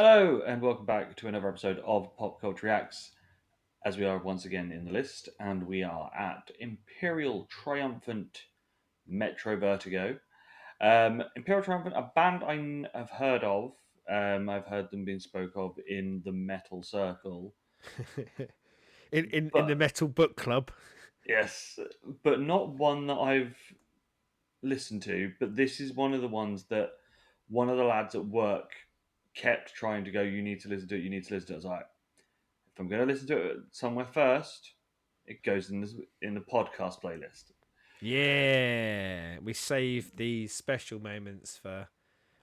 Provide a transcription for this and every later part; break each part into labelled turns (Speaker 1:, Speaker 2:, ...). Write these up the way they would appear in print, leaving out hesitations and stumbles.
Speaker 1: Hello, and welcome back to another episode of Pop Culture Reacts. As we are once again in the list, and we are at Imperial Triumphant Metrovertigo. Imperial Triumphant, a band have heard of. I've heard them being spoke of in the metal circle,
Speaker 2: in the
Speaker 1: but
Speaker 2: Metal Book Club.
Speaker 1: yes, but not one that I've listened to. But this is one of the ones that one of the lads at work kept trying to go. You need to listen to it. You need to listen to it. I was like, if I'm going to listen to it somewhere first, it goes in the podcast playlist.
Speaker 2: Yeah, we save these special moments for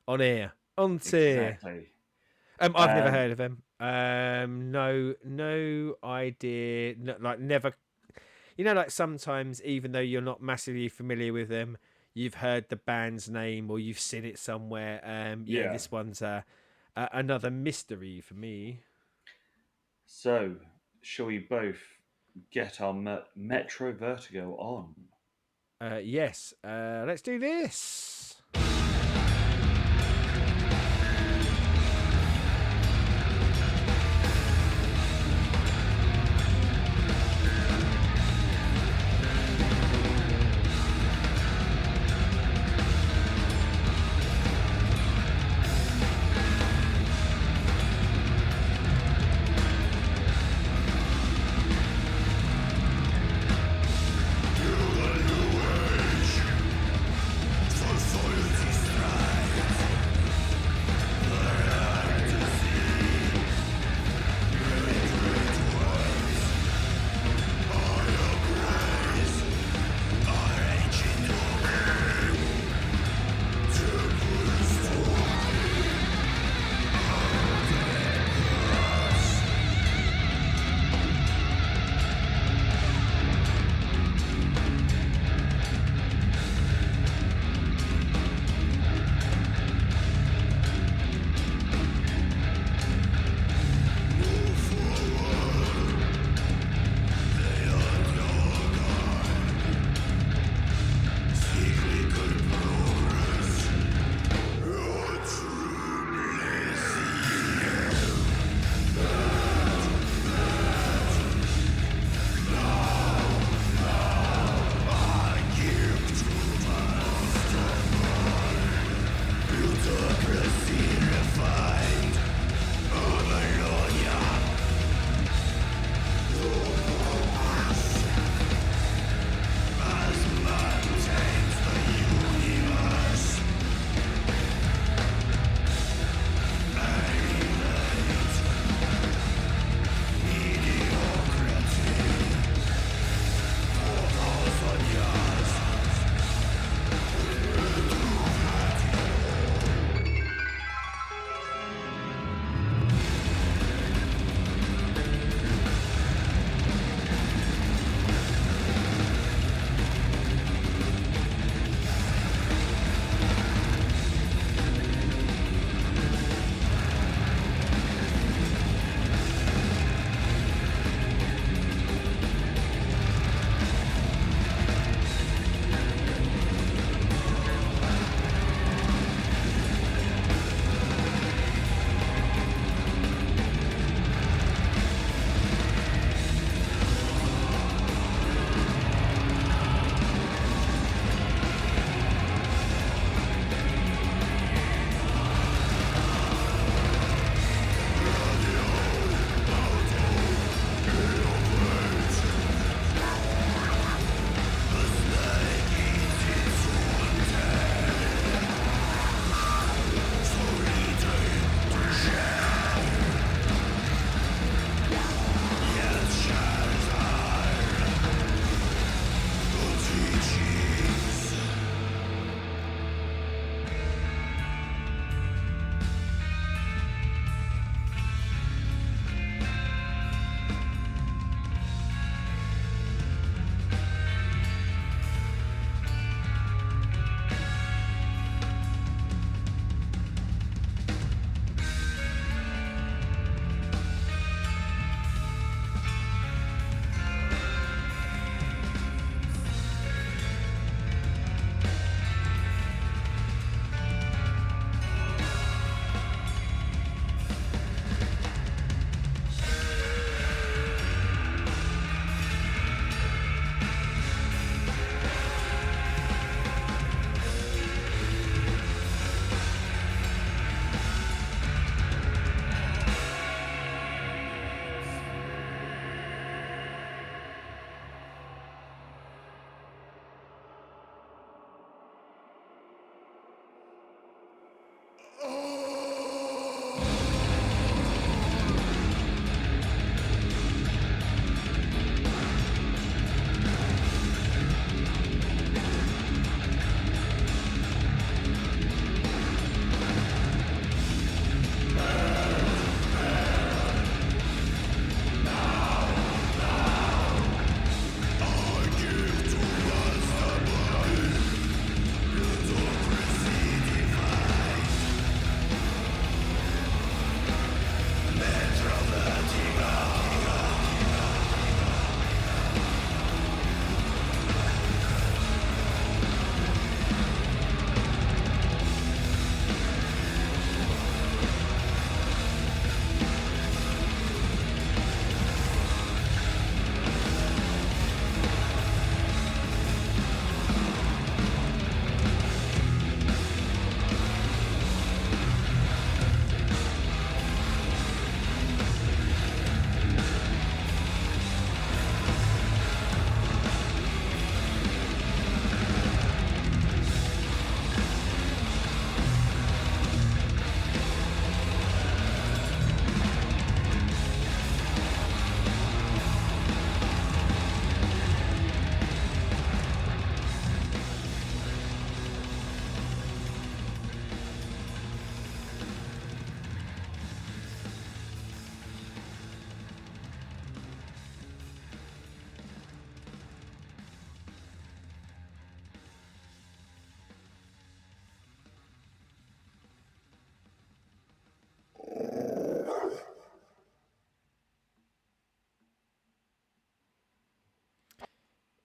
Speaker 2: on air, on tier.
Speaker 1: Exactly.
Speaker 2: I've never
Speaker 1: Um,
Speaker 2: heard of them. No idea. No, like never. Like sometimes even though you're not massively familiar with them, you've heard the band's name or you've seen it somewhere. Yeah,
Speaker 1: yeah.
Speaker 2: this one's another mystery for me.
Speaker 1: So, shall we both get our Metro Vertigo on?
Speaker 2: Yes. Let's do this.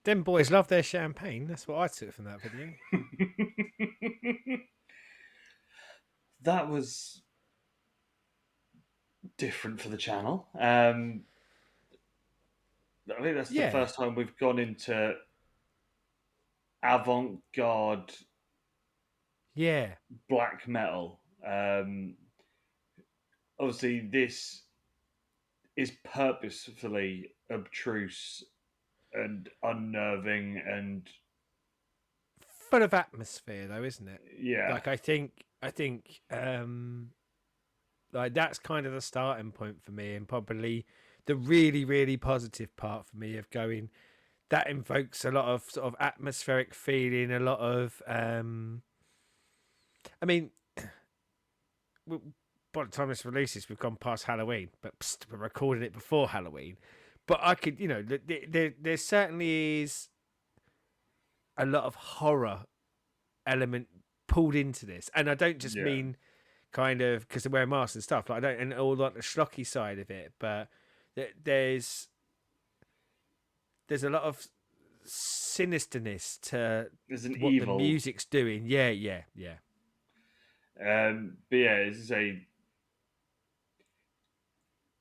Speaker 2: Them boys love their champagne. That's what I took from that video.
Speaker 1: That was different for the channel. I think that's the
Speaker 2: Yeah,
Speaker 1: first time we've gone into avant-garde
Speaker 2: yeah.
Speaker 1: black metal. Obviously, this is purposefully obtruse and unnerving, and
Speaker 2: Full of atmosphere, though, isn't it?
Speaker 1: yeah,
Speaker 2: Like like that's kind of the starting point for me, and probably the really, really positive part for me of going. That invokes a lot of sort of atmospheric feeling, a lot of. I mean, by the time this releases, we've gone past Halloween, but psst, we're recording it before Halloween. But I could, there certainly is a lot of horror element pulled into this, and I don't just
Speaker 1: yeah.
Speaker 2: mean kind of because they wear masks and stuff. Like I don't, and all like the schlocky side of it, but there's a lot of sinisterness to
Speaker 1: There's an
Speaker 2: what the
Speaker 1: evil,
Speaker 2: music's doing. Yeah, yeah, yeah.
Speaker 1: but yeah, it's a.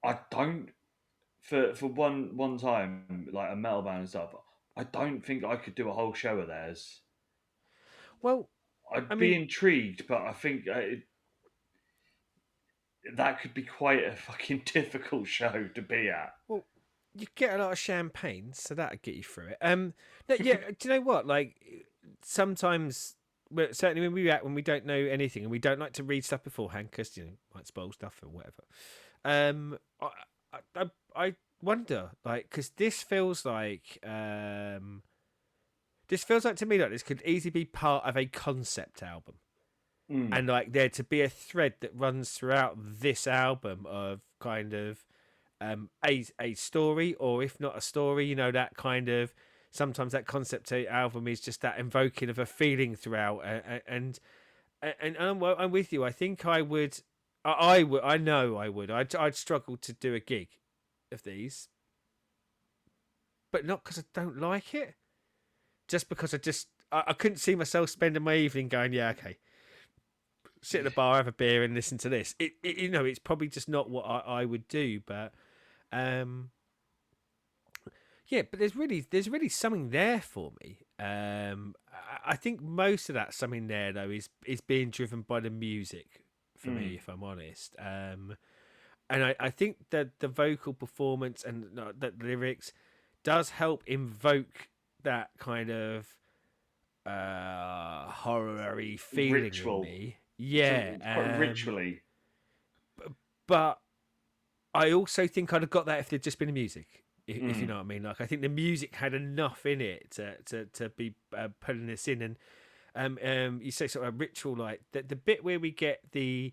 Speaker 1: I don't for one time like a metal band and stuff. I don't think I could do a whole show of theirs.
Speaker 2: Well, I
Speaker 1: I'd be
Speaker 2: mean,
Speaker 1: intrigued, but I think that could be quite a fucking difficult show to be at.
Speaker 2: well, you get a lot of champagne, so that'll get you through it. No, yeah. Do you know what? Like sometimes, well, certainly when we don't know anything and we don't like to read stuff beforehand because might spoil stuff or whatever. Um, I I wonder like because this feels like to me like this could easily be part of a concept album.
Speaker 1: Mm,
Speaker 2: And like there to be a thread that runs throughout this album of kind of a story, or if not a story, that kind of sometimes that concept album is just that invoking of a feeling throughout. And I'm with you. I think I would. I would. I know I would. I'd struggle to do a gig of these, but not because I don't like it. Just because I couldn't see myself spending my evening going, yeah, okay, sit at the bar, have a beer, and listen to this. It's probably just not what I would do. But um, yeah, but there's really something there for me. I think most of that something there though is being driven by the music for
Speaker 1: mm,
Speaker 2: me, if I'm honest. And I think that the vocal performance and the lyrics does help invoke that kind of horror-y feeling in
Speaker 1: ritual.
Speaker 2: me.
Speaker 1: So
Speaker 2: Yeah.
Speaker 1: it's quite ritually.
Speaker 2: But I also think I'd have got that if there'd just been a music. If you
Speaker 1: Mm,
Speaker 2: know what I mean, like I think the music had enough in it to be putting this in, and you say sort of a ritual like the bit where we get the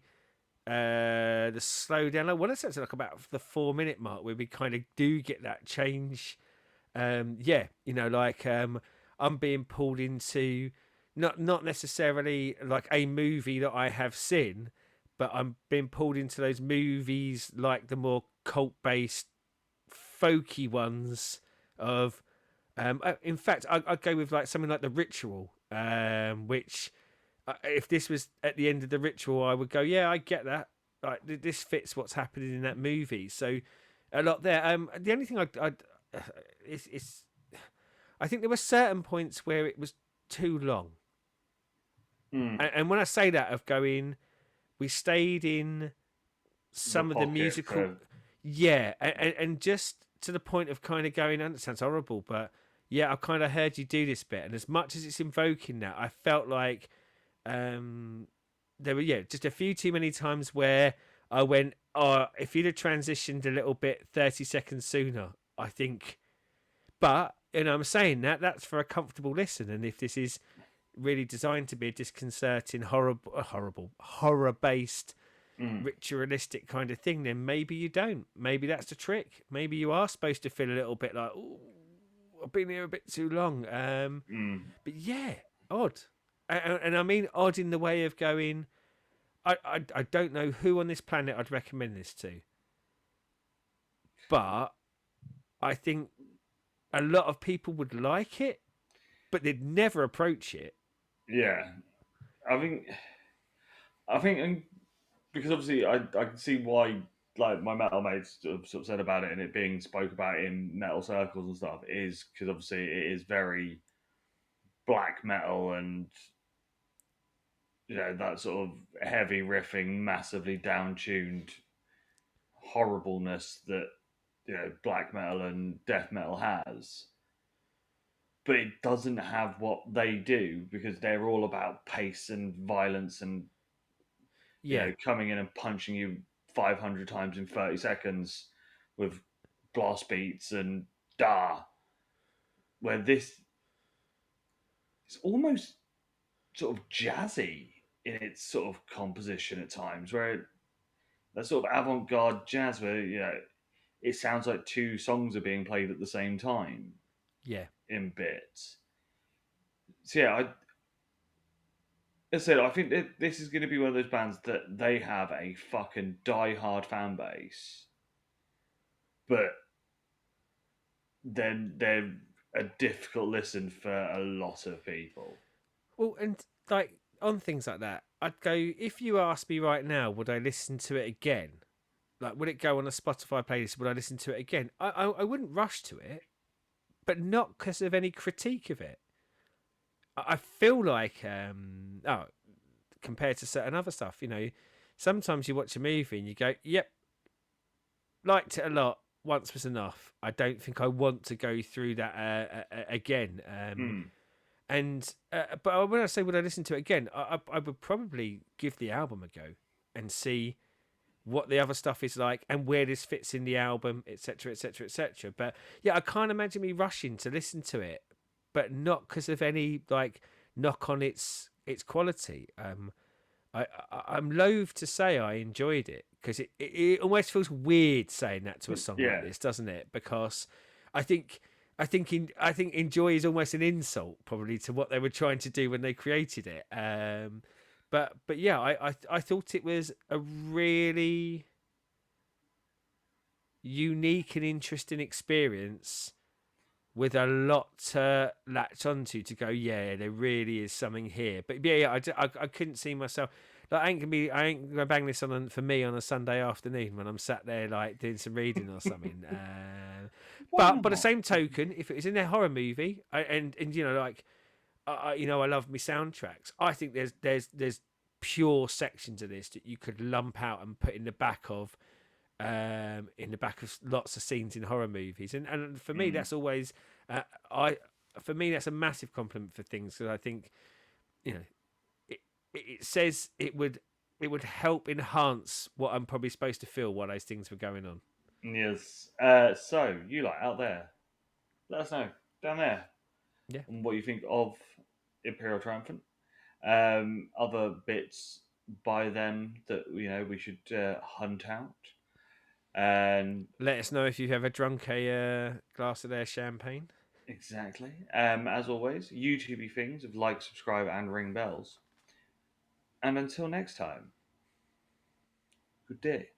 Speaker 2: slow down. I want to say it's like about the 4 minute mark where we kind of do get that change. Yeah, I'm being pulled into not necessarily like a movie that I have seen, but I'm being pulled into those movies like the more cult based folky ones of in fact I'd go with like something like The Ritual, which if this was at the end of The Ritual I would go, yeah, I get that, like this fits what's happening in that movie. So a lot there. The only thing I'd it's I think there were certain points where it was too long,
Speaker 1: mm.
Speaker 2: and when I say that of going, we stayed in
Speaker 1: The
Speaker 2: some of the
Speaker 1: pocket
Speaker 2: musical,
Speaker 1: for.
Speaker 2: yeah, and just to the point of kind of going, and it sounds horrible, but yeah, I've kind of heard you do this bit, and as much as it's invoking that, I felt like um, there were just a few too many times where I went, oh, if you'd have transitioned a little bit 30 seconds sooner, I think. But I'm saying that's for a comfortable listen, and if this is really designed to be a disconcerting, horror based
Speaker 1: Mm,
Speaker 2: ritualistic kind of thing, then maybe you don't. Maybe that's the trick. Maybe you are supposed to feel a little bit like, oh, I've been here a bit too long.
Speaker 1: mm.
Speaker 2: But yeah, odd, and I mean odd in the way of going. I don't know who on this planet I'd recommend this to, but I think a lot of people would like it, but they'd never approach it.
Speaker 1: Yeah, I think and because obviously I can see why like my metal mates sort of said about it and it being spoke about in metal circles and stuff is because obviously it is very black metal and that sort of heavy riffing, massively down tuned horribleness that black metal and death metal has. But it doesn't have what they do because they're all about pace and violence and
Speaker 2: Yeah,
Speaker 1: coming in and punching you 500 times in 30 seconds with blast beats and da. Where this is almost sort of jazzy in its sort of composition at times, where that sort of avant-garde jazz where it sounds like two songs are being played at the same time
Speaker 2: yeah.
Speaker 1: in bits. So yeah, as I said, I think that this is going to be one of those bands that they have a fucking die-hard fan base, but then they're a difficult listen for a lot of people.
Speaker 2: Well, and like on things like that, I'd go, if you ask me right now, would I listen to it again? Like, would it go on a Spotify playlist? Would I listen to it again? I wouldn't rush to it, but not because of any critique of it. I feel like, compared to certain other stuff, sometimes you watch a movie and you go, yep, liked it a lot. Once was enough. I don't think I want to go through that again.
Speaker 1: Mm.
Speaker 2: But when I say would I listen to it again, I would probably give the album a go and see what the other stuff is like and where this fits in the album, etc., etc., etc. But yeah, I can't imagine me rushing to listen to it, but not because of any like knock on its quality. I'm loath to say I enjoyed it because it almost feels weird saying that to a song like
Speaker 1: Yeah.
Speaker 2: this, doesn't it? Because I think I think enjoy is almost an insult probably to what they were trying to do when they created it. But yeah, I thought it was a really unique and interesting experience with a lot to latch onto to go, yeah, there really is something here. But I couldn't see myself. Like, I ain't gonna bang this on for me on a Sunday afternoon when I'm sat there like doing some reading or something.
Speaker 1: Why
Speaker 2: But by the
Speaker 1: not?
Speaker 2: same token, if it was in a horror movie, and like I love my soundtracks. I think there's pure sections of this that you could lump out and put in the back of lots of scenes in horror movies, and for me
Speaker 1: Mm.
Speaker 2: that's always I for me that's a massive compliment for things because I think you know it says it would help enhance what I'm probably supposed to feel while those things were going on.
Speaker 1: Yes. So you like out there? Let us know down there
Speaker 2: Yeah,
Speaker 1: on what you think of Imperial Triumphant. Other bits by them that we should hunt out. And
Speaker 2: let us know if you've ever drunk a glass of their champagne.
Speaker 1: exactly. As always, YouTube things of like, subscribe, and ring bells. And until next time, good day.